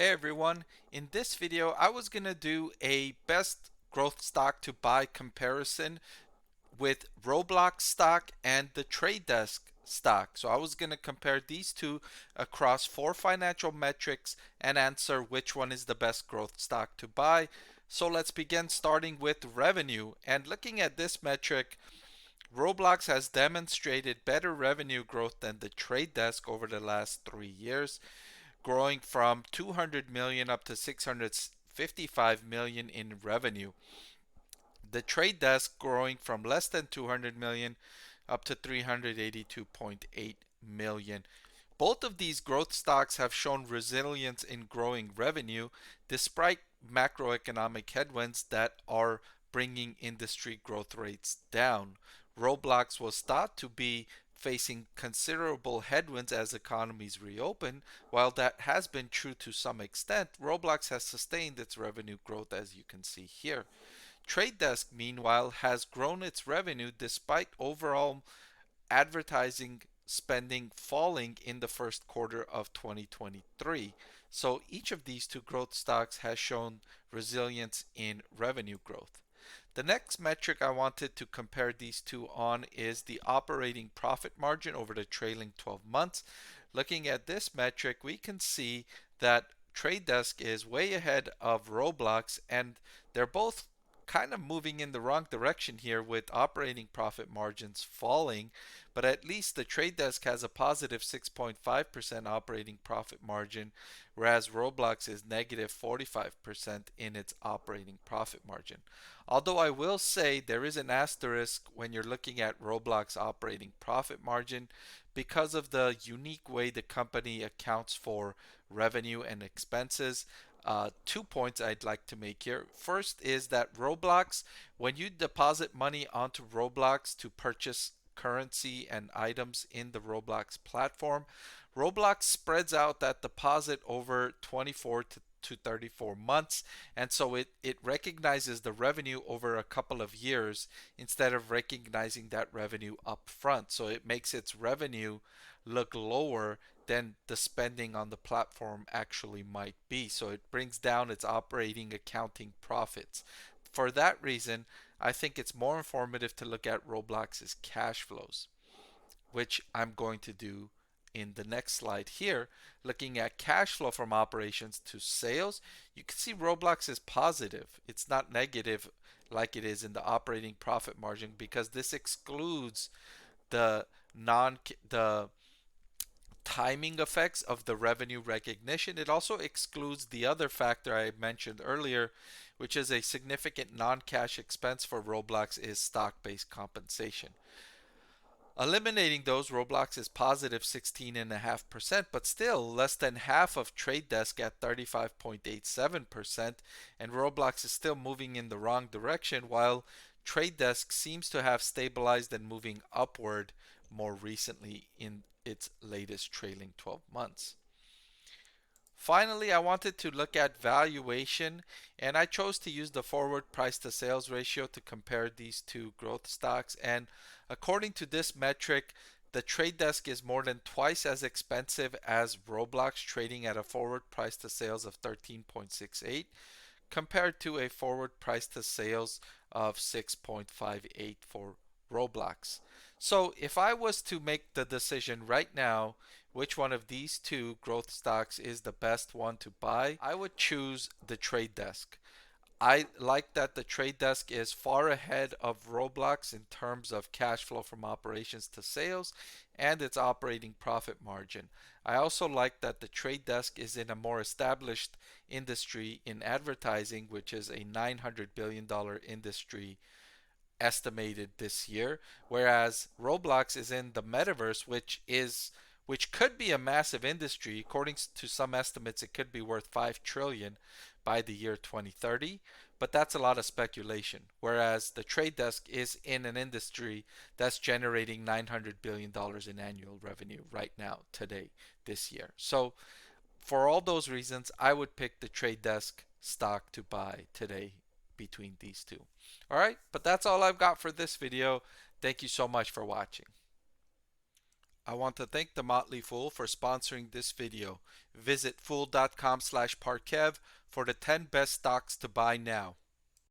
Hey everyone, in this video I was going to do a best growth stock to buy comparison with Roblox stock and the trade desk stock. So I was going to compare these two across four financial metrics and answer which one is the best growth stock to buy. So let's begin starting with revenue. And looking at this metric, Roblox has demonstrated better revenue growth than the trade desk over the last 3 years, growing from 200 million up to 655 million in revenue. The trade desk growing from less than 200 million up to 382.8 million. Both of these growth stocks have shown resilience in growing revenue despite macroeconomic headwinds that are bringing industry growth rates down. Roblox was thought to be facing considerable headwinds as economies reopen. While that has been true to some extent, Roblox has sustained its revenue growth, as you can see here. Trade Desk, meanwhile, has grown its revenue despite overall advertising spending falling in the first quarter of 2023. So each of these two growth stocks has shown resilience in revenue growth. The next metric I wanted to compare these two on is the operating profit margin over the trailing 12 months. Looking at this metric, we can see that Trade Desk is way ahead of Roblox, and they're both kind of moving in the wrong direction here with operating profit margins falling, but at least the Trade Desk has a positive 6.5% operating profit margin, whereas Roblox is negative 45% in its operating profit margin. Although I will say there is an asterisk when you're looking at Roblox operating profit margin because of the unique way the company accounts for revenue and expenses. 2 points I'd like to make here. First is that Roblox, when you deposit money onto Roblox to purchase currency and items in the Roblox platform, Roblox spreads out that deposit over 24 to 34 months, and so it recognizes the revenue over a couple of years instead of recognizing that revenue up front. So it makes its revenue look lower than the spending on the platform actually might be. So it brings down its operating accounting profits. For that reason, I think it's more informative to look at Roblox's cash flows, which I'm going to do in the next slide here. Looking at cash flow from operations to sales, you can see Roblox is positive. It's not negative like it is in the operating profit margin because this excludes the non the timing effects of the revenue recognition. It also excludes the other factor I mentioned earlier, which is a significant non-cash expense for Roblox is stock-based compensation. Eliminating those, Roblox is positive 16.5%, but still less than half of Trade Desk at 35.87%, and Roblox is still moving in the wrong direction, while Trade Desk seems to have stabilized and moving upward more recently in its latest trailing 12 months. Finally, I wanted to look at valuation, and I chose to use the forward price to sales ratio to compare these two growth stocks. And according to this metric, the Trade Desk is more than twice as expensive as Roblox, trading at a forward price to sales of 13.68 compared to a forward price to sales of 6.58 for Roblox. So if I was to make the decision right now which one of these two growth stocks is the best one to buy, I would choose the Trade Desk. I like that the Trade Desk is far ahead of Roblox in terms of cash flow from operations to sales and its operating profit margin. I also like that the Trade Desk is in a more established industry in advertising, which is a $900 billion industry estimated this year, whereas Roblox is in the metaverse, which could be a massive industry. According to some estimates, it could be worth 5 trillion by the year 2030, but that's a lot of speculation. Whereas the Trade Desk is in an industry that's generating $900 billion in annual revenue right now, today, this year. So for all those reasons, I would pick the Trade Desk stock to buy today between these two. All right, but that's all I've got for this video. Thank you so much for watching. I want to thank the Motley Fool for sponsoring this video. Visit fool.com/Parkev for the 10 best stocks to buy now.